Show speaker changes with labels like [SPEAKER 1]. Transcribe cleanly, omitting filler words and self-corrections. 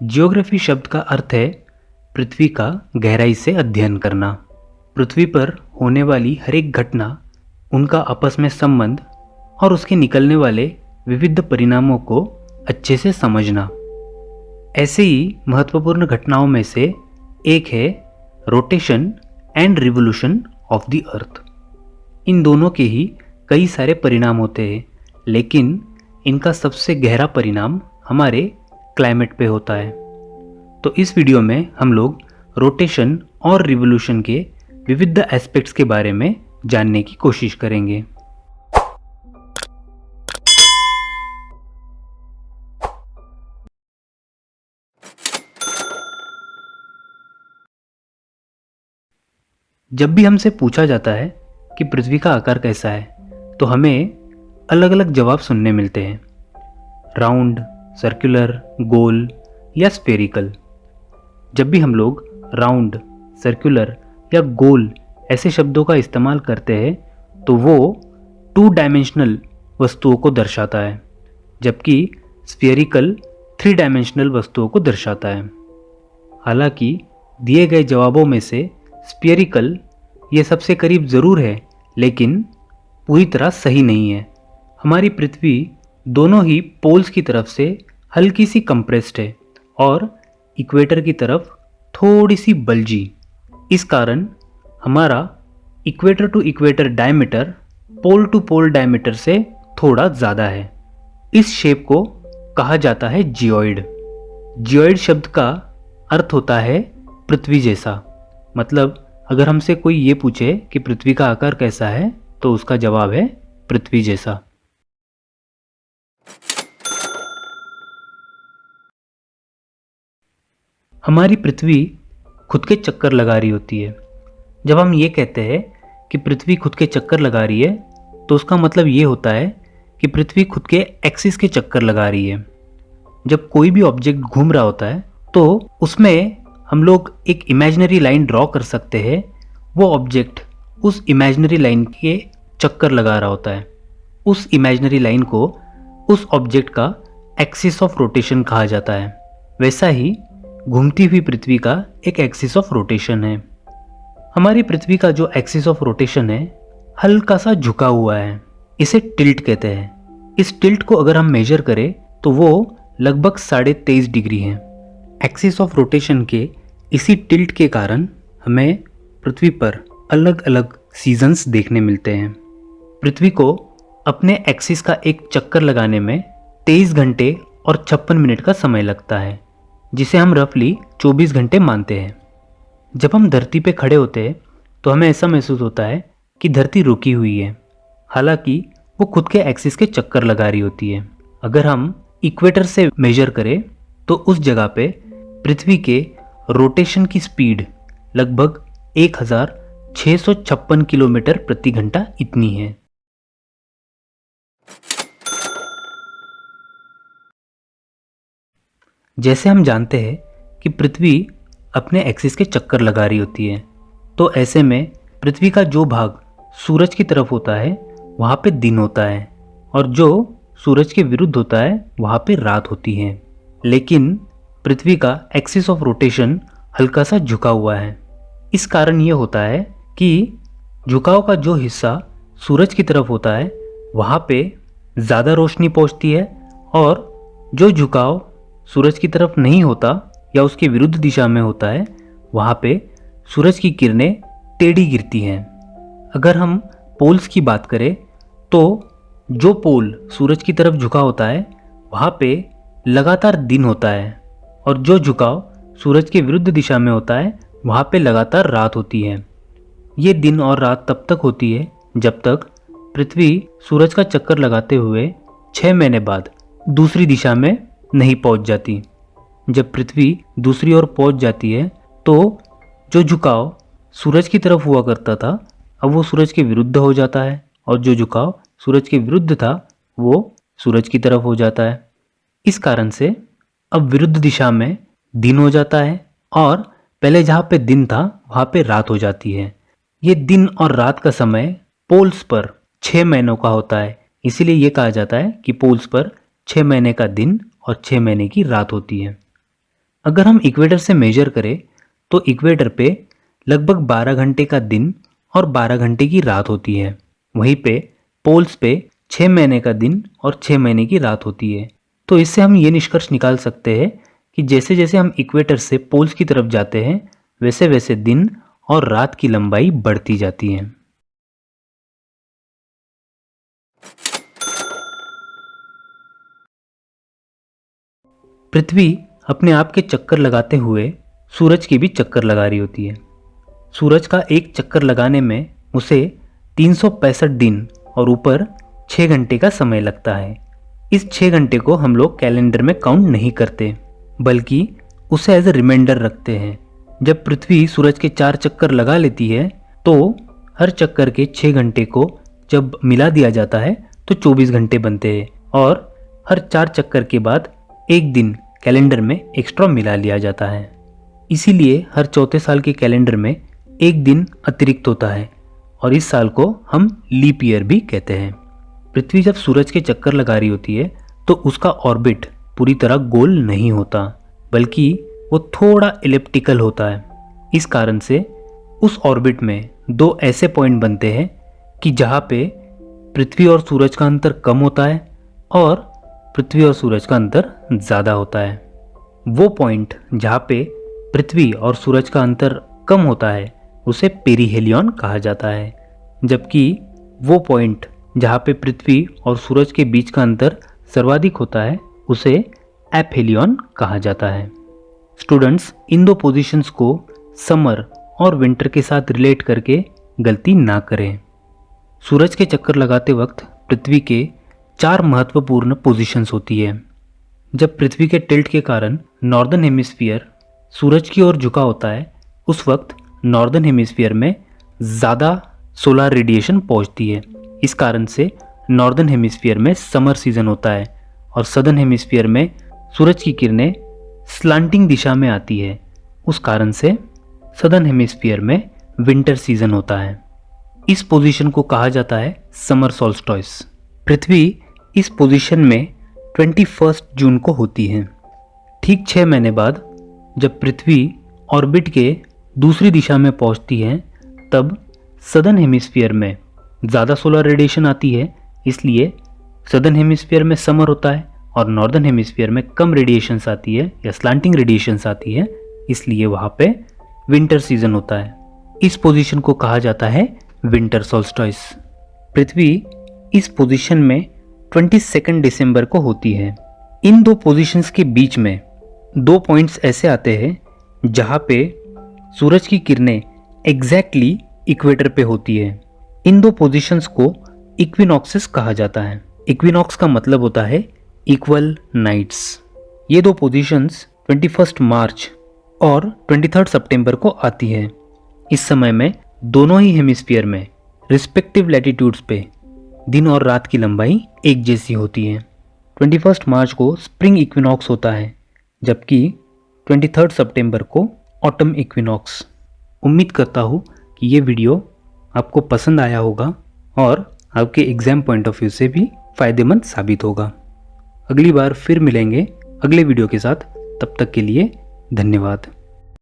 [SPEAKER 1] Geography शब्द का अर्थ है पृथ्वी का गहराई से अध्ययन करना। पृथ्वी पर होने वाली हर एक घटना, उनका आपस में संबंध और उसके निकलने वाले विविध परिणामों को अच्छे से समझना। ऐसे ही महत्वपूर्ण घटनाओं में से एक है rotation and revolution of the earth. इन दोनों के ही कई सारे परिणाम होते हैं, लेकिन इनका सबसे गहरा परिणाम हमारे क्लाइमेट पे होता है। तो इस वीडियो में हम लोग रोटेशन और रिवोल्यूशन के विविध एस्पेक्ट्स के बारे में जानने की कोशिश करेंगे। जब भी हमसे पूछा जाता है कि पृथ्वी का आकार कैसा है, तो हमें अलग अलग जवाब सुनने मिलते हैं। राउंड, सर्कुलर, गोल या स्फेरिकल। जब भी हम लोग राउंड, सर्कुलर या गोल ऐसे शब्दों का इस्तेमाल करते हैं तो वो 2 डायमेंशनल वस्तुओं को दर्शाता है, जबकि स्फेरिकल 3 डायमेंशनल वस्तुओं को दर्शाता है। हालांकि दिए गए जवाबों में से स्फेरिकल ये सबसे करीब ज़रूर है, लेकिन पूरी तरह सही नहीं है। हमारी पृथ्वी दोनों ही पोल्स की तरफ से हल्की सी कंप्रेस्ड है और इक्वेटर की तरफ थोड़ी सी बल्जी। इस कारण हमारा equator to equator diameter pole to pole diameter से थोड़ा ज़्यादा है। इस शेप को कहा जाता है जियोइड। जियोइड शब्द का अर्थ होता है पृथ्वी जैसा। मतलब अगर हमसे कोई ये पूछे कि पृथ्वी का आकार कैसा है, तो उसका जवाब है पृथ्वी जैसा। हमारी पृथ्वी खुद के चक्कर लगा रही होती है। जब हम ये कहते हैं कि पृथ्वी खुद के चक्कर लगा रही है, तो उसका मतलब ये होता है कि पृथ्वी खुद के एक्सिस के चक्कर लगा रही है। जब कोई भी ऑब्जेक्ट घूम रहा होता है तो उसमें हम लोग एक इमेजिनरी लाइन ड्रॉ कर सकते हैं। वो ऑब्जेक्ट उस इमेजिनरी लाइन के चक्कर लगा रहा होता है। उस इमेजिनरी लाइन को उस ऑब्जेक्ट का एक्सिस ऑफ रोटेशन कहा जाता है। वैसा ही घूमती हुई पृथ्वी का एक एक्सिस ऑफ रोटेशन है। हमारी पृथ्वी का जो एक्सिस ऑफ रोटेशन है हल्का सा झुका हुआ है। इसे टिल्ट कहते हैं। इस टिल्ट को अगर हम मेजर करें तो वो लगभग 23.5 डिग्री है। एक्सिस ऑफ रोटेशन के इसी टिल्ट के कारण हमें पृथ्वी पर अलग अलग सीजन्स देखने मिलते हैं। पृथ्वी को अपने एक्सिस का एक चक्कर लगाने में 23 घंटे और 56 मिनट का समय लगता है, जिसे हम रफली 24 घंटे मानते हैं। जब हम धरती पे खड़े होते हैं तो हमें ऐसा महसूस होता है कि धरती रुकी हुई है, हालांकि वो खुद के एक्सिस के चक्कर लगा रही होती है। अगर हम इक्वेटर से मेजर करें तो उस जगह पे पृथ्वी के रोटेशन की स्पीड लगभग 1656 किलोमीटर प्रति घंटा इतनी है। जैसे हम जानते हैं कि पृथ्वी अपने एक्सिस के चक्कर लगा रही होती है, तो ऐसे में पृथ्वी का जो भाग सूरज की तरफ होता है वहाँ पे दिन होता है, और जो सूरज के विरुद्ध होता है वहाँ पे रात होती है। लेकिन पृथ्वी का एक्सिस ऑफ रोटेशन हल्का सा झुका हुआ है। इस कारण ये होता है कि झुकाव का जो हिस्सा सूरज की तरफ होता है वहाँ पे ज़्यादा रोशनी पहुँचती है, और जो झुकाव सूरज की तरफ नहीं होता या उसके विरुद्ध दिशा में होता है वहाँ पे सूरज की किरणें टेढ़ी गिरती हैं। अगर हम पोल्स की बात करें तो जो पोल सूरज की तरफ झुका होता है वहाँ पे लगातार दिन होता है, और जो झुकाव सूरज के विरुद्ध दिशा में होता है वहाँ पे लगातार रात होती है। ये दिन और रात तब तक होती है जब तक पृथ्वी सूरज का चक्कर लगाते हुए 6 महीने बाद दूसरी दिशा में नहीं पहुंच जाती। जब पृथ्वी दूसरी ओर पहुंच जाती है तो जो झुकाव सूरज की तरफ हुआ करता था अब वो सूरज के विरुद्ध हो जाता है, और जो झुकाव सूरज के विरुद्ध था वो सूरज की तरफ हो जाता है। इस कारण से अब विरुद्ध दिशा में दिन हो जाता है, और पहले जहाँ पे दिन था वहाँ पे रात हो जाती है। ये दिन और रात का समय पोल्स पर 6 महीनों का होता है, इसीलिए ये कहा जाता है कि पोल्स पर 6 महीने का दिन और 6 महीने की रात होती है। अगर हम इक्वेटर से मेजर करें तो इक्वेटर पे लगभग 12 घंटे का दिन और 12 घंटे की रात होती है। वहीं पे पोल्स पे 6 महीने का दिन और 6 महीने की रात होती है। तो इससे हम ये निष्कर्ष निकाल सकते हैं कि जैसे जैसे हम इक्वेटर से पोल्स की तरफ जाते हैं वैसे वैसे दिन और रात की लंबाई बढ़ती जाती है। पृथ्वी अपने आप के चक्कर लगाते हुए सूरज की भी चक्कर लगा रही होती है। सूरज का एक चक्कर लगाने में उसे 365 दिन और ऊपर 6 घंटे का समय लगता है। इस 6 घंटे को हम लोग कैलेंडर में काउंट नहीं करते, बल्कि उसे एज ए रिमाइंडर रखते हैं। जब पृथ्वी सूरज के 4 चक्कर लगा लेती है तो हर चक्कर के 6 घंटे को जब मिला दिया जाता है तो 24 घंटे बनते हैं और हर 4 चक्कर के बाद एक दिन कैलेंडर में एक्स्ट्रा मिला लिया जाता है। इसीलिए हर चौथे साल के कैलेंडर में एक दिन अतिरिक्त होता है और इस साल को हम लीप ईयर भी कहते हैं। पृथ्वी जब सूरज के चक्कर लगा रही होती है तो उसका ऑर्बिट पूरी तरह गोल नहीं होता, बल्कि वो थोड़ा एलिप्टिकल होता है। इस कारण से उस ऑर्बिट में 2 ऐसे पॉइंट बनते हैं कि जहाँ पे पृथ्वी और सूरज का अंतर कम होता है और पृथ्वी और सूरज का अंतर ज़्यादा होता है। वो पॉइंट जहाँ पे पृथ्वी और सूरज का अंतर कम होता है उसे पेरिहेलियन कहा जाता है, जबकि वो पॉइंट जहाँ पे पृथ्वी और सूरज के बीच का अंतर सर्वाधिक होता है उसे एपहेलियन कहा जाता है। स्टूडेंट्स, इन 2 पोजीशंस को समर और विंटर के साथ रिलेट करके गलती ना करें। सूरज के चक्कर लगाते वक्त पृथ्वी के 4 महत्वपूर्ण पोजीशंस होती है। जब पृथ्वी के टिल्ट के कारण नॉर्दर्न हेमिस्फीयर सूरज की ओर झुका होता है उस वक्त नॉर्दर्न हेमिस्फीयर में ज़्यादा सोलर रेडिएशन पहुंचती है। इस कारण से नॉर्दर्न हेमिस्फीयर में समर सीजन होता है और सदर्न हेमिस्फीयर में सूरज की किरणें स्लांटिंग दिशा में आती है। उस कारण से सदर्न हेमिस्फीयर में विंटर सीजन होता है। इस पोजीशन को कहा जाता है समर सोल्स्टिस। पृथ्वी इस पोजीशन में 21 जून को होती है। ठीक 6 महीने बाद जब पृथ्वी ऑर्बिट के दूसरी दिशा में पहुंचती है तब सदर्न हेमिस्फीयर में ज़्यादा सोलर रेडिएशन आती है, इसलिए सदर्न हेमिस्फीयर में समर होता है और नॉर्दर्न हेमिस्फीयर में कम रेडिएशंस आती है या स्लांटिंग रेडिएशंस आती है, इसलिए वहाँ पे विंटर सीजन होता है। इस पोजीशन को कहा जाता है विंटर सोल्स्टिस। पृथ्वी इस पोजीशन में 22 दिसंबर को होती है। इन 2 पोजीशंस के बीच में 2 पॉइंट्स ऐसे आते हैं जहाँ पे सूरज की किरणें एग्जैक्टली इक्वेटर पे होती है। इन 2 पोजीशंस को इक्विनॉक्सेस कहा जाता है। इक्विनॉक्स का मतलब होता है इक्वल नाइट्स। ये 2 पोजीशंस 21 मार्च और 23 सितंबर को आती है। इस समय में दोनों ही हेमिस्फीयर में रिस्पेक्टिव लैटिट्यूड्स पे दिन और रात की लंबाई एक जैसी होती है। 21 मार्च को स्प्रिंग इक्विनॉक्स होता है, जबकि 23 सितंबर को ऑटम इक्विनॉक्स। उम्मीद करता हूँ कि ये वीडियो आपको पसंद आया होगा और आपके एग्ज़ाम पॉइंट ऑफ व्यू से भी फ़ायदेमंद साबित होगा। अगली बार फिर मिलेंगे अगले वीडियो के साथ। तब तक के लिए धन्यवाद।